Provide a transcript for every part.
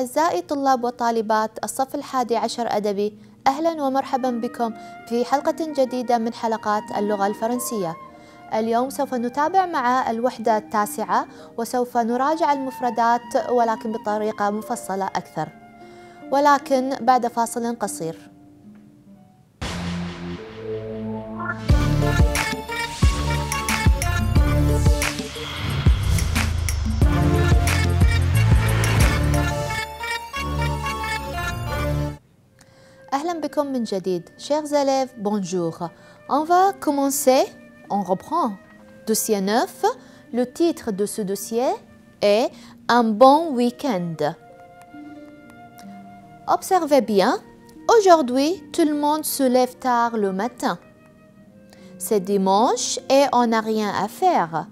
أعزائي طلاب وطالبات الصف 11 أدبي، أهلا ومرحبا بكم في حلقة جديدة من حلقات اللغة الفرنسية. اليوم سوف نتابع مع الوحدة التاسعة وسوف نراجع المفردات ولكن بطريقة مفصلة أكثر، ولكن بعد فاصل قصير. أهلا بكم من جديد. Chers élèves, bonjour. On va commencer, on reprend. Dossier 9, le titre de ce dossier est Un bon week-end. Observez bien, aujourd'hui, tout le monde se lève tard le matin. C'est dimanche et on n'a rien à faire.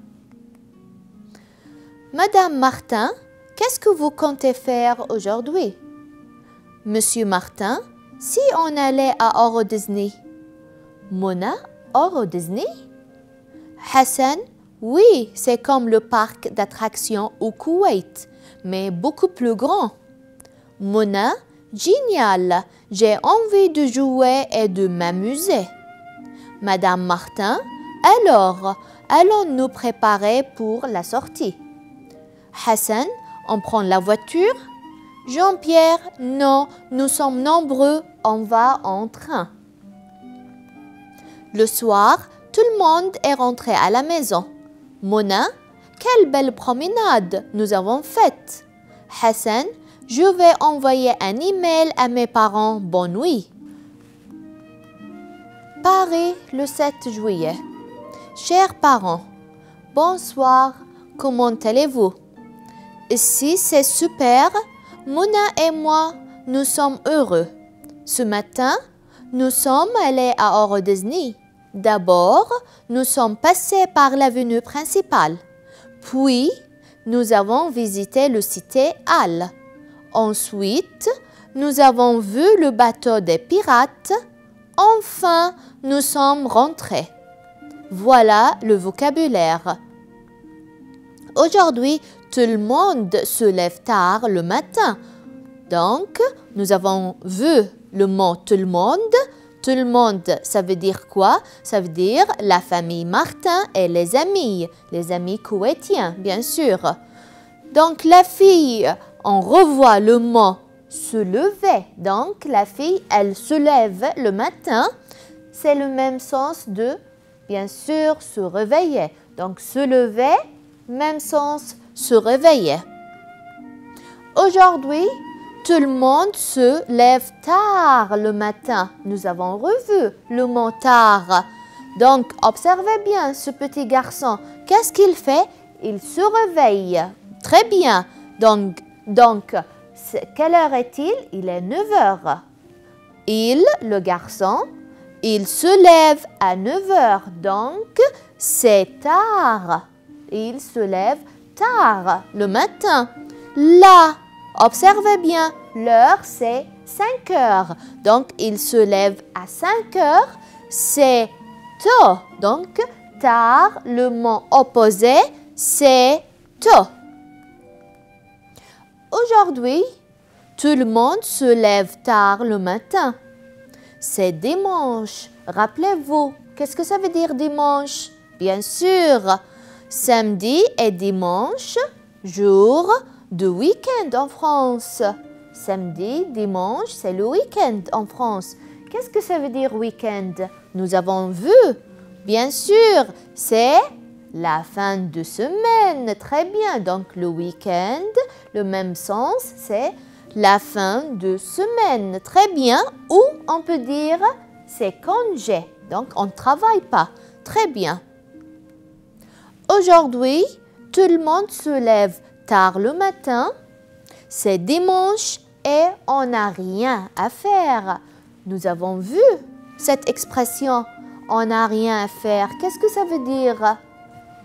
Madame Martin, qu'est-ce que vous comptez faire aujourd'hui? Monsieur Martin, si on allait à Euro Disney. Mona, Euro Disney? Hassan, oui, c'est comme le parc d'attractions au Koweït, mais beaucoup plus grand. Mona, génial, j'ai envie de jouer et de m'amuser. Madame Martin, alors, allons-nous préparer pour la sortie? Hassan, on prend la voiture? Jean-Pierre, non, nous sommes nombreux, on va en train. Le soir, tout le monde est rentré à la maison. Mona, quelle belle promenade nous avons faite. Hassan, je vais envoyer un email à mes parents, bonne nuit. Paris, le 7 juillet. Chers parents, bonsoir, comment allez-vous? Ici, c'est super. Mona et moi, nous sommes heureux. Ce matin, nous sommes allés à Euro Disney. D'abord, nous sommes passés par l'avenue principale. Puis, nous avons visité le cité Halle. Ensuite, nous avons vu le bateau des pirates. Enfin, nous sommes rentrés. Voilà le vocabulaire. Aujourd'hui, tout le monde se lève tard le matin. Donc, nous avons vu le mot tout le monde. Tout le monde, ça veut dire quoi? Ça veut dire la famille Martin et les amis koweïtiens, bien sûr. Donc, la fille, on revoit le mot se lever. Donc, la fille, elle se lève le matin. C'est le même sens de, bien sûr, se réveiller. Donc, se lever, même sens, se réveiller. Aujourd'hui, tout le monde se lève tard le matin. Nous avons revu le mot tard. Donc, observez bien ce petit garçon. Qu'est-ce qu'il fait? Il se réveille. Très bien. Donc quelle heure est-il? Il est 9 heures. Le garçon, il se lève à 9 heures. Donc, c'est tard. Il se lève tard le matin. Là, observez bien, l'heure c'est 5 heures. Donc, il se lève à 5 heures, c'est tôt. Donc, tard, le mot opposé, c'est tôt. Aujourd'hui, tout le monde se lève tard le matin. C'est dimanche. Rappelez-vous, qu'est-ce que ça veut dire dimanche? Bien sûr, samedi et dimanche, jour de week-end en France. Samedi, dimanche, c'est le week-end en France. Qu'est-ce que ça veut dire week-end? Nous avons vu. Bien sûr, c'est la fin de semaine. Très bien. Donc, le week-end, le même sens, c'est la fin de semaine. Très bien. Ou on peut dire c'est congé. Donc, on ne travaille pas. Très bien. Aujourd'hui, tout le monde se lève tard le matin. C'est dimanche et on n'a rien à faire. Nous avons vu cette expression. On n'a rien à faire. Qu'est-ce que ça veut dire?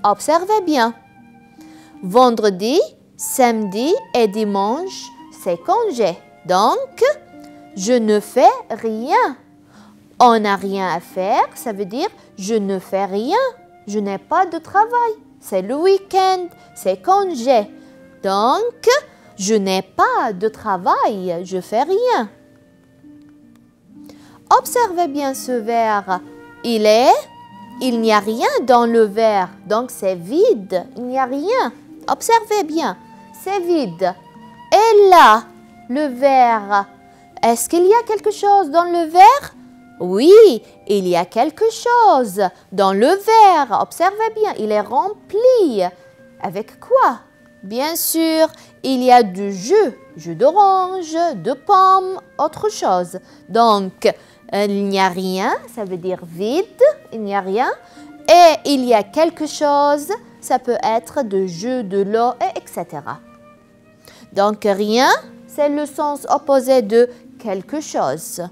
Observez bien. Vendredi, samedi et dimanche, c'est congé. Donc, je ne fais rien. On n'a rien à faire, ça veut dire je ne fais rien. Je n'ai pas de travail. C'est le week-end, c'est congé. Donc, Je n'ai pas de travail, je fais rien. Observez bien ce verre. Il n'y a rien dans le verre, donc c'est vide. Il n'y a rien. Observez bien, c'est vide. Et là, le verre, est-ce qu'il y a quelque chose dans le verre? Oui, il y a quelque chose dans le verre. Observez bien, il est rempli. Avec quoi? Bien sûr, il y a du jus d'orange, de pomme, autre chose. Donc, il n'y a rien, ça veut dire vide, il n'y a rien. Et il y a quelque chose, ça peut être de jus, de l'eau, etc. Donc, rien, c'est le sens opposé de quelque chose.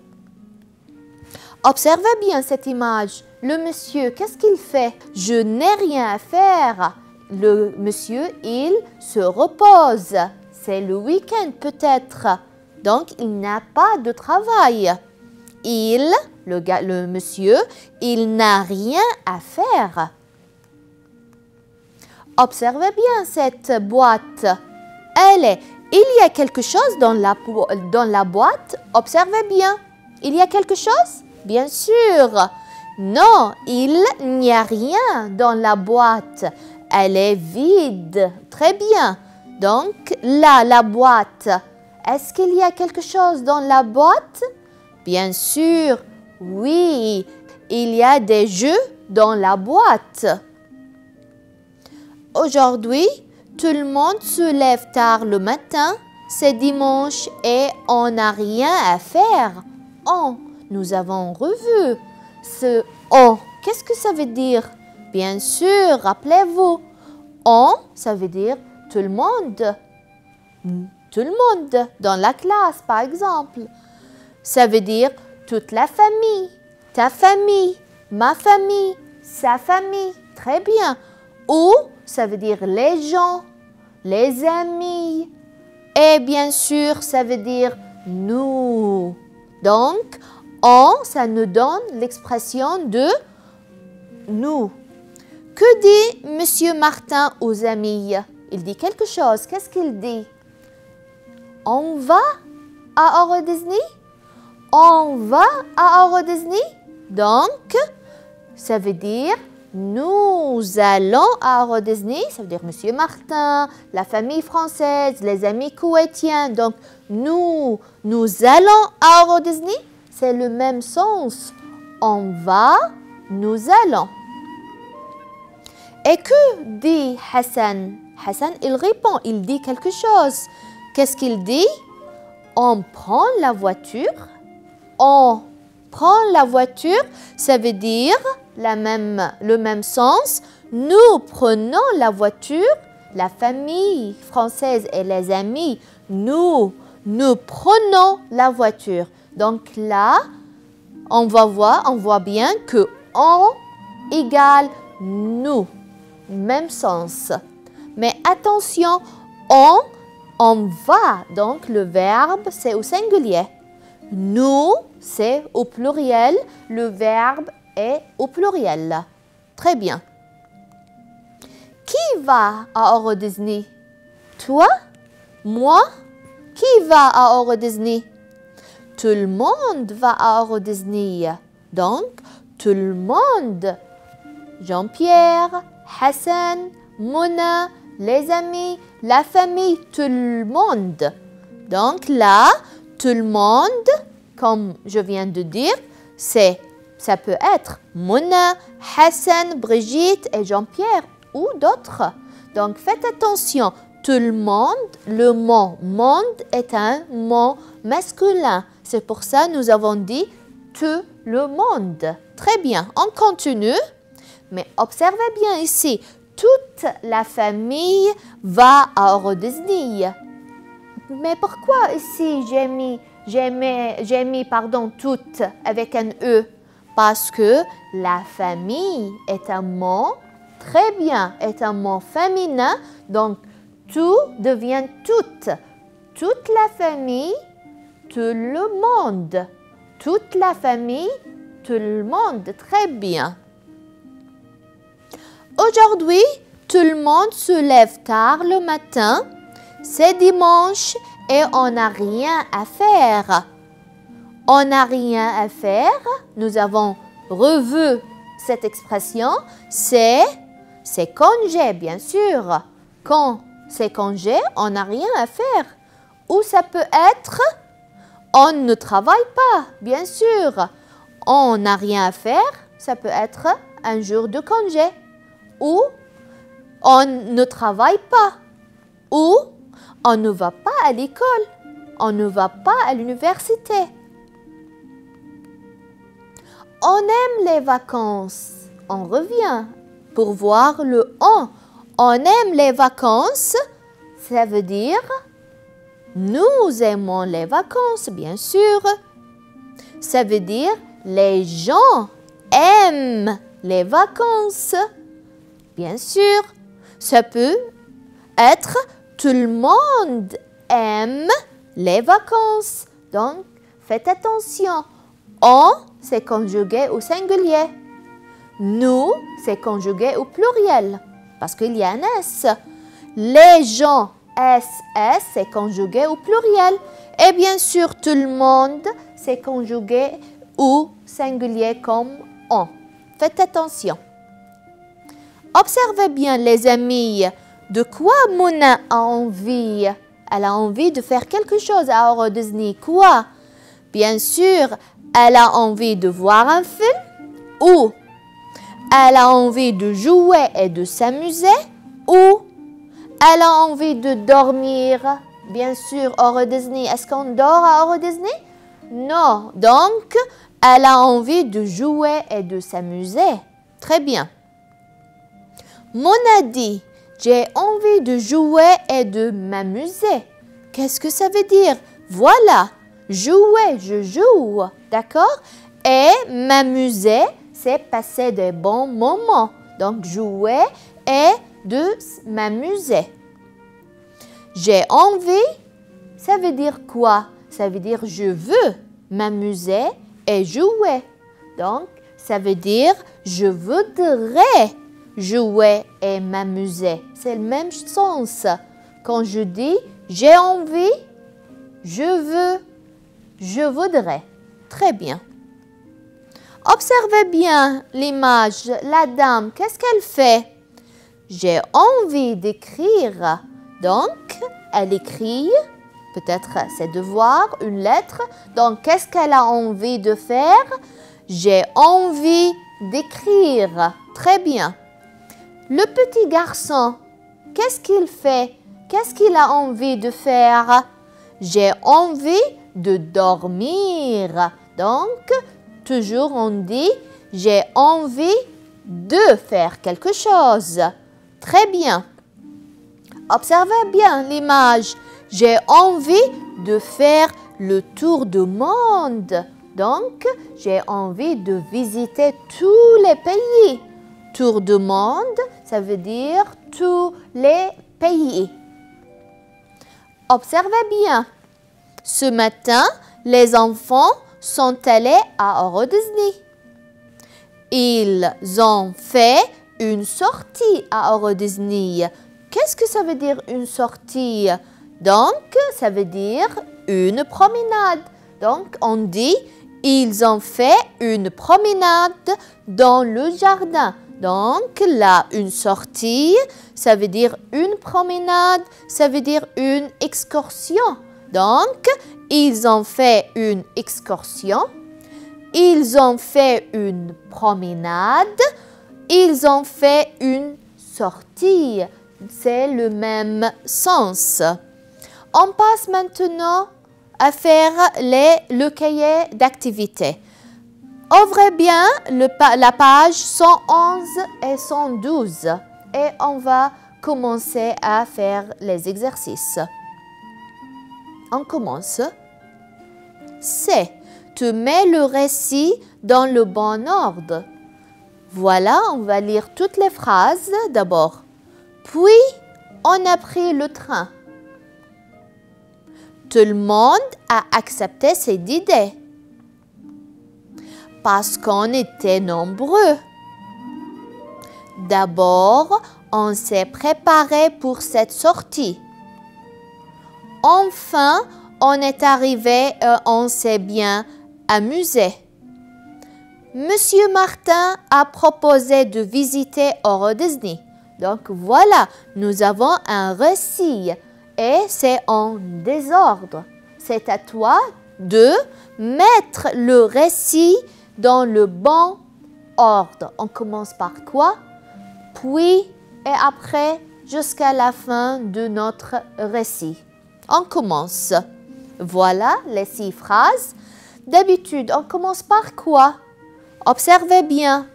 Observez bien cette image. Le monsieur, qu'est-ce qu'il fait? Je n'ai rien à faire. Le monsieur, il se repose. C'est le week-end peut-être. Donc, il n'a pas de travail. Le monsieur, il n'a rien à faire. Observez bien cette boîte. Il y a quelque chose dans la boîte. Observez bien. Il y a quelque chose? Bien sûr. Non, il n'y a rien dans la boîte. Elle est vide. Très bien. Donc, là, la boîte. Est-ce qu'il y a quelque chose dans la boîte? Bien sûr. Oui, il y a des jeux dans la boîte. Aujourd'hui, tout le monde se lève tard le matin. C'est dimanche et on n'a rien à faire. Nous avons revu ce « on ». Qu'est-ce que ça veut dire? Bien sûr, rappelez-vous. « On », ça veut dire tout le monde. Tout le monde dans la classe, par exemple. Ça veut dire toute la famille, ta famille, ma famille, sa famille. Très bien. Ou, ça veut dire les gens, les amis. Et bien sûr, ça veut dire nous. Donc, on, ça nous donne l'expression de nous. Que dit Monsieur Martin aux amis? Il dit quelque chose. Qu'est-ce qu'il dit? On va à Euro Disney? On va à Euro Disney? Donc, ça veut dire nous allons à Euro Disney. Ça veut dire Monsieur Martin, la famille française, les amis koweïtiens. Donc, nous allons à Euro Disney. C'est le même sens. On va, nous allons. Et que dit Hassan? Hassan, il répond, il dit quelque chose. Qu'est-ce qu'il dit? On prend la voiture. On prend la voiture, ça veut dire le même sens. Nous prenons la voiture, la famille française et les amis, nous prenons la voiture. Donc là, on voit bien que on égale nous. Même sens. Mais attention, on va. Donc le verbe, c'est au singulier. Nous, c'est au pluriel. Le verbe est au pluriel. Très bien. Qui va à Euro Disney? Toi? Moi? Qui va à Euro Disney? Tout le monde va à Euro Disney. Donc, tout le monde. Jean-Pierre, Hassan, Mona, les amis, la famille, tout le monde. Donc là, tout le monde, comme je viens de dire, ça peut être Mona, Hassan, Brigitte et Jean-Pierre ou d'autres. Donc faites attention, tout le mot monde est un mot masculin. C'est pour ça que nous avons dit tout le monde. Très bien, on continue. Mais observez bien ici, toute la famille va à Euro Disney. Mais pourquoi ici j'ai mis toute avec un E? Parce que la famille est un mot, très bien, est un mot féminin. Donc, tout devient toute. Toute la famille, tout le monde. Toute la famille, tout le monde. Très bien. Aujourd'hui, tout le monde se lève tard le matin. c'est dimanche et on n'a rien à faire. On n'a rien à faire. Nous avons revu cette expression. C'est congé, bien sûr. Quand c'est congé, on n'a rien à faire. Ou ça peut être on ne travaille pas, bien sûr. On n'a rien à faire, ça peut être un jour de congé. Ou on ne travaille pas. Ou on ne va pas à l'école. On ne va pas à l'université. On aime les vacances. On revient pour voir le on. On aime les vacances, ça veut dire nous aimons les vacances, bien sûr. Ça veut dire les gens aiment les vacances. Bien sûr, ça peut être tout le monde aime les vacances. Donc, faites attention. On, c'est conjugué au singulier. Nous, c'est conjugué au pluriel parce qu'il y a un S. Les gens, SS, c'est conjugué au pluriel. Et bien sûr, tout le monde, c'est conjugué au singulier comme on. Faites attention. Observez bien, les amis, de quoi Mona a envie. Elle a envie de faire quelque chose à Euro Disney. Quoi? Bien sûr, elle a envie de voir un film ou elle a envie de jouer et de s'amuser ou elle a envie de dormir. Bien sûr, Euro Disney, est-ce qu'on dort à Euro Disney? Non, donc elle a envie de jouer et de s'amuser. Très bien. Mona dit, j'ai envie de jouer et de m'amuser. Qu'est-ce que ça veut dire? Voilà, jouer, je joue, d'accord? Et m'amuser, c'est passer des bons moments. Donc, jouer et de m'amuser. J'ai envie, ça veut dire quoi? Ça veut dire je veux m'amuser et jouer. Donc, ça veut dire je voudrais jouer et m'amuser. C'est le même sens. Quand je dis j'ai envie, je veux, je voudrais. Très bien. Observez bien l'image. La dame, qu'est-ce qu'elle fait? J'ai envie d'écrire. Donc, elle écrit peut-être ses devoirs, une lettre. Donc, qu'est-ce qu'elle a envie de faire? J'ai envie d'écrire. Très bien. Le petit garçon, qu'est-ce qu'il fait? Qu'est-ce qu'il a envie de faire? J'ai envie de dormir. Donc, toujours on dit j'ai envie de faire quelque chose. Très bien. Observez bien l'image. J'ai envie de faire le tour du monde. Donc, j'ai envie de visiter tous les pays. Tour du monde, ça veut dire tous les pays. Observez bien. Ce matin, les enfants sont allés à Euro Disney. Ils ont fait une sortie à Euro Disney. Qu'est-ce que ça veut dire une sortie? Donc, ça veut dire une promenade. Donc, on dit ils ont fait une promenade dans le jardin. Donc, là, une sortie, ça veut dire une promenade, ça veut dire une excursion. Donc, ils ont fait une excursion, ils ont fait une promenade, ils ont fait une sortie. C'est le même sens. On passe maintenant à faire le cahier d'activités. Ouvrez bien la page 111 et 112 et on va commencer à faire les exercices. On commence. C. Tu mets le récit dans le bon ordre. Voilà, on va lire toutes les phrases d'abord. Puis, on a pris le train. Tout le monde a accepté cette idée. Parce qu'on était nombreux. D'abord, on s'est préparé pour cette sortie. Enfin, on est arrivé et on s'est bien amusé. Monsieur Martin a proposé de visiter Euro Disney. Donc voilà, nous avons un récit et c'est en désordre. C'est à toi de mettre le récit dans le bon ordre. On commence par quoi? Puis et après jusqu'à la fin de notre récit. On commence. Voilà les 6 phrases. D'habitude, on commence par quoi? Observez bien.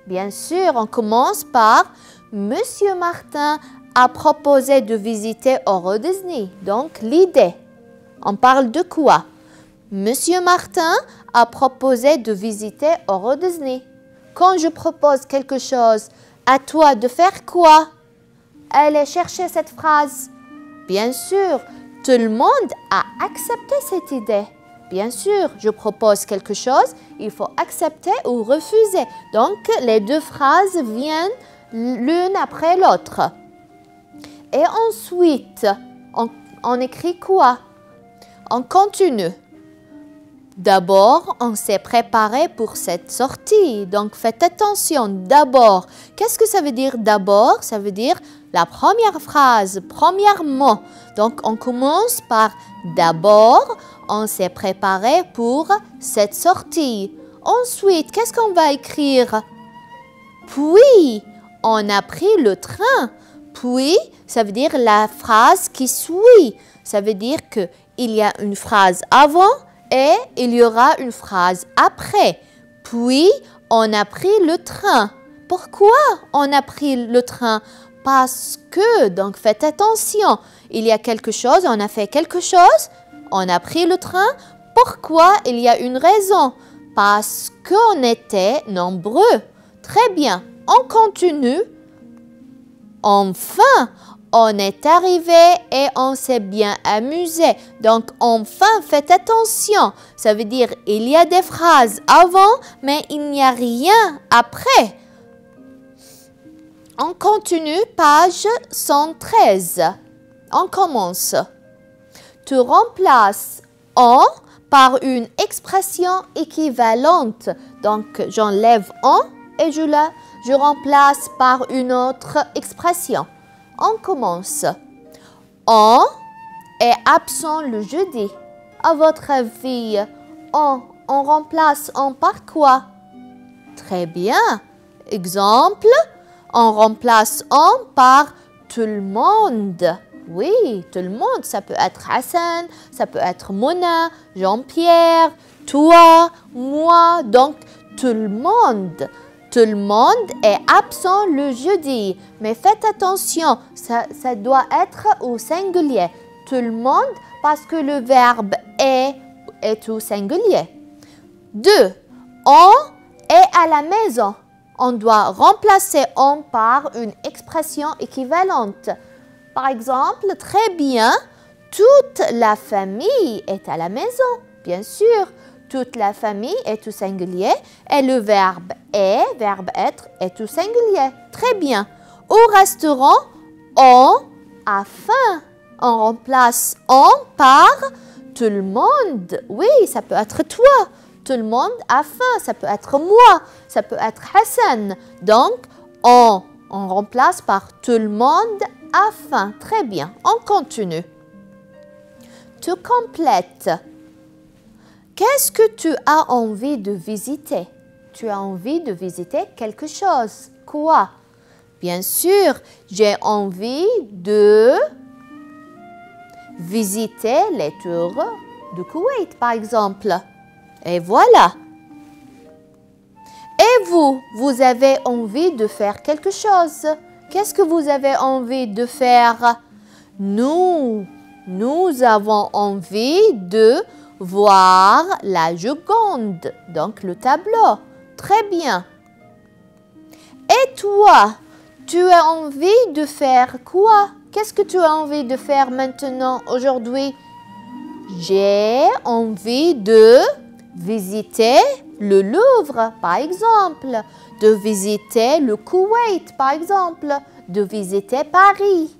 Bien sûr, on commence par Monsieur Martin a proposé de visiter Euro Disney. Donc, l'idée. On parle de quoi? Monsieur Martin a proposé de visiter Euro Disney. Quand je propose quelque chose, à toi de faire quoi? Allez chercher cette phrase. Bien sûr, tout le monde a accepté cette idée. Bien sûr, je propose quelque chose, il faut accepter ou refuser. Donc, les 2 phrases viennent l'une après l'autre. Et ensuite, on écrit quoi? On continue. D'abord, on s'est préparé pour cette sortie. Donc, faites attention. D'abord, qu'est-ce que ça veut dire d'abord? Ça veut dire la première phrase, premier mot. Donc, on commence par d'abord, on s'est préparé pour cette sortie. Ensuite, qu'est-ce qu'on va écrire? Puis, on a pris le train. Puis, ça veut dire la phrase qui suit. Ça veut dire qu'il y a une phrase avant et il y aura une phrase après. Puis, on a pris le train. Pourquoi on a pris le train? Parce que, donc faites attention, il y a quelque chose, on a fait quelque chose, on a pris le train. Pourquoi? Il y a une raison. Parce qu'on était nombreux. Très bien, on continue. Enfin, on est arrivé et on s'est bien amusé. Donc, enfin, faites attention. Ça veut dire il y a des phrases avant, mais il n'y a rien après. On continue, page 113. On commence. Tu remplaces en par une expression équivalente. Donc, j'enlève en et je remplace par une autre expression. On commence. On est absent le jeudi. À votre avis, on remplace en par quoi? Très bien. Exemple, on remplace en par tout le monde. Oui, tout le monde. Ça peut être Hassan, ça peut être Mona, Jean-Pierre, toi, moi. Donc, tout le monde. Tout le monde est absent le jeudi. Mais faites attention, ça doit être au singulier. Tout le monde, parce que le verbe est au singulier. 2. On est à la maison. On doit remplacer on par une expression équivalente. Par exemple, très bien, toute la famille est à la maison. Bien sûr, toute la famille est au singulier et le verbe être, est au singulier. Très bien. Au restaurant, on a faim. On remplace on par tout le monde. Oui, ça peut être toi. Tout le monde a faim. Ça peut être moi. Ça peut être Hassan. Donc, on remplace par tout le monde a faim. Très bien. On continue. Tu complètes. Qu'est-ce que tu as envie de visiter? Tu as envie de visiter quelque chose. Quoi? Bien sûr, j'ai envie de visiter les tours du Koweït, par exemple. Et voilà. Et vous avez envie de faire quelque chose. Qu'est-ce que vous avez envie de faire? Nous avons envie de voir la Joconde, donc le tableau. Très bien. Et toi, tu as envie de faire quoi? Qu'est-ce que tu as envie de faire maintenant, aujourd'hui? J'ai envie de visiter le Louvre, par exemple, de visiter le Koweït, par exemple, de visiter Paris.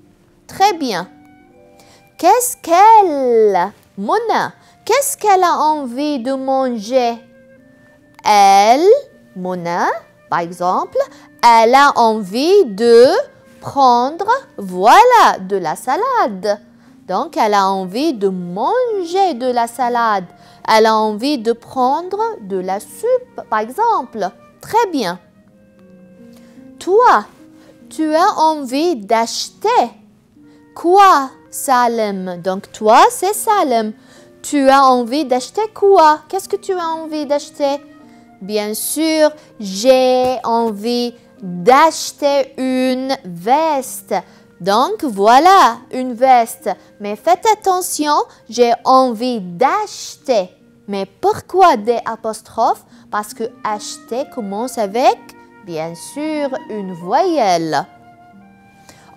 Très bien. Qu'est-ce qu'elle, Mona, qu'est-ce qu'elle a envie de manger? Elle, Mona, par exemple, elle a envie de prendre, voilà, de la salade. Donc, elle a envie de manger de la salade. Elle a envie de prendre de la soupe, par exemple. Très bien. Toi, tu as envie d'acheter quoi, Salem? Donc, toi, c'est Salem. Tu as envie d'acheter quoi? Qu'est-ce que tu as envie d'acheter? Bien sûr, j'ai envie d'acheter une veste. Donc, voilà, une veste. Mais faites attention, j'ai envie d'acheter. Mais pourquoi des apostrophes? Parce que acheter commence avec, bien sûr, une voyelle.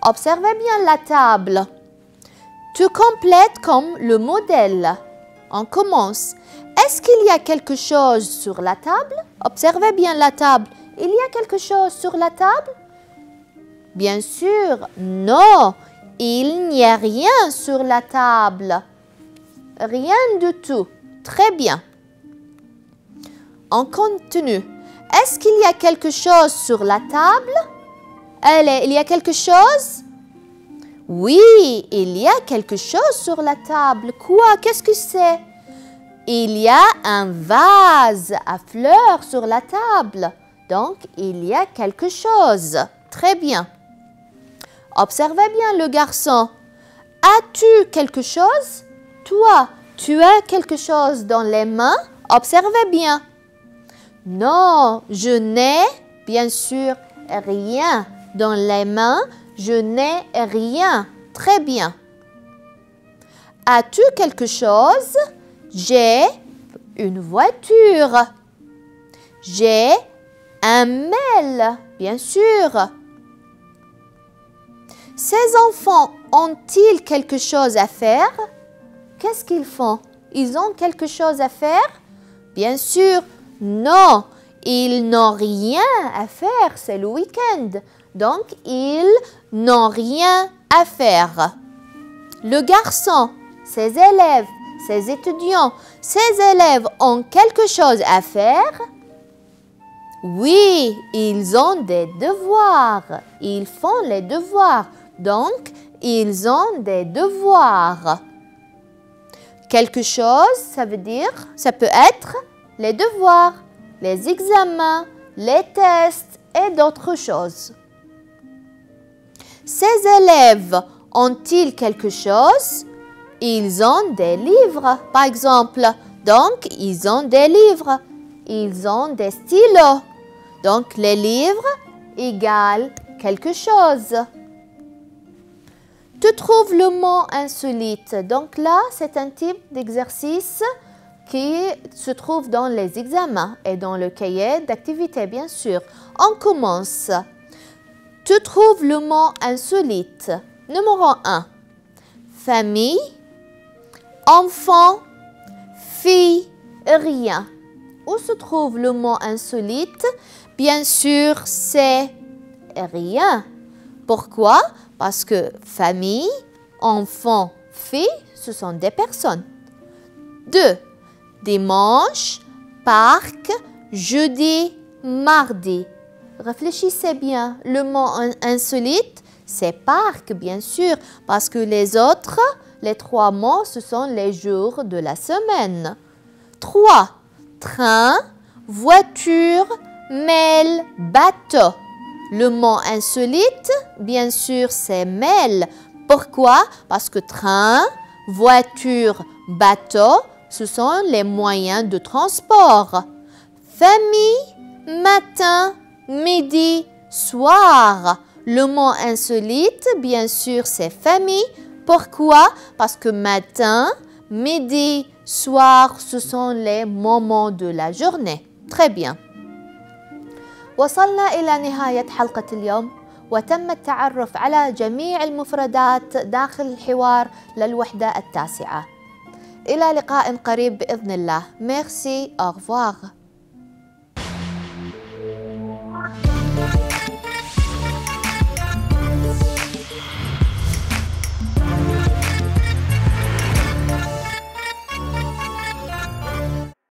Observez bien la table. Tu complètes comme le modèle. On commence. Est-ce qu'il y a quelque chose sur la table? Observez bien la table. Il y a quelque chose sur la table? Bien sûr, non. Il n'y a rien sur la table. Rien du tout. Très bien. On continue. Est-ce qu'il y a quelque chose sur la table? Il y a quelque chose? Oui, il y a quelque chose sur la table. Quoi? Qu'est-ce que c'est? Il y a un vase à fleurs sur la table. Donc, il y a quelque chose. Très bien. Observez bien le garçon. As-tu quelque chose? Toi, tu as quelque chose dans les mains? Observez bien. Non, je n'ai, bien sûr, rien dans les mains. Je n'ai rien. Très bien. As-tu quelque chose? J'ai une voiture. J'ai un mail, bien sûr. Ces enfants ont-ils quelque chose à faire? Qu'est-ce qu'ils font? Ils ont quelque chose à faire? Bien sûr, non. Ils n'ont rien à faire, c'est le week-end. Donc, ils n'ont rien à faire. Le garçon, ses élèves, ses étudiants, ses élèves ont quelque chose à faire? Oui, ils ont des devoirs. Ils font les devoirs. Donc, ils ont des devoirs. Quelque chose, ça veut dire, ça peut être les devoirs, les examens, les tests et d'autres choses. Ces élèves ont-ils quelque chose? Ils ont des livres, par exemple. Donc, ils ont des livres. Ils ont des stylos. Donc, les livres égale quelque chose. Tu trouves le mot insolite. Donc là, c'est un type d'exercice qui se trouve dans les examens et dans le cahier d'activité, bien sûr. On commence. Tu trouves le mot insolite. Numéro 1. Famille, enfant, fille, rien. Où se trouve le mot insolite? Bien sûr, c'est rien. Pourquoi? Parce que famille, enfant, fille, ce sont des personnes. 2. Dimanche, parc, jeudi, mardi. Réfléchissez bien. Le mot insolite, c'est parc, bien sûr, parce que les autres, les 3 mots, ce sont les jours de la semaine. 3. Train, voiture, mail, bateau. Le mot insolite, bien sûr, c'est mail. Pourquoi? Parce que train, voiture, bateau, ce sont les moyens de transport. Famille, matin, midi, soir. Le mot insolite, bien sûr, c'est famille. Pourquoi? Parce que matin, midi, soir, ce sont les moments de la journée. Très bien. وصلنا إلى نهاية حلقة اليوم وتم التعرف على جميع المفردات داخل الحوار للوحدة 9. إلى لقاء قريب بإذن الله. Merci, au revoir.